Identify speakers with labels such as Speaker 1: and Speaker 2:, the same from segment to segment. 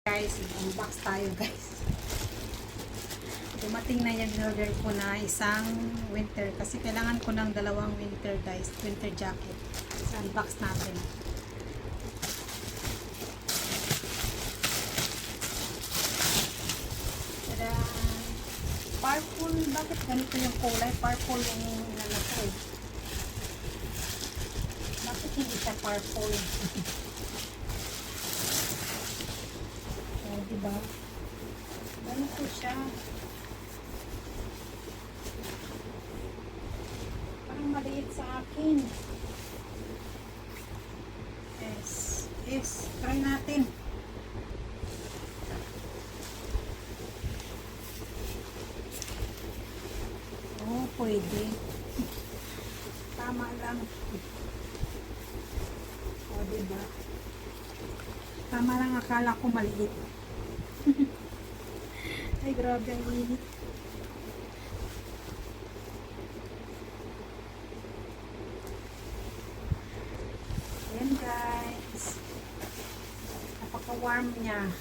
Speaker 1: Guys, unbox tayo guys. Dumating na yung order ko na isang winter kasi kailangan ko ng dalawang winter guys, winter jacket. So unbox natin. Tada! Purple, bakit ganito yung kulay? Purple yung inano ko eh. Bakit hindi siya purple? Oh, diba? Ganito siya. Parang maliit sa akin. Yes, try natin. Oh, pwede. Tama lang. Oh, diba? Tama lang, akala ko maliit. Ay, grabe ang init. Ayan guys. Napaka-warm niya.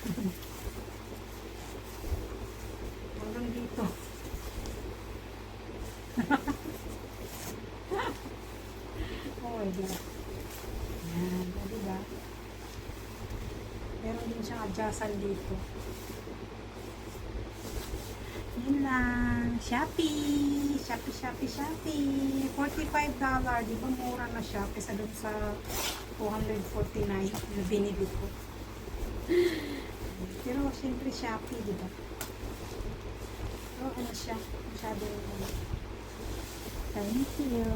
Speaker 1: Hanggang dito. Oh my God. Ayan, diba? Meron din siyang adjustan dito. Yun lang. Shopee. Shopee. $45. Di ba mura na siya kaysa doon sa $249 na binili ko. Pero siyempre Shopee, di ba? So, ano siya? Masyado. Thank you.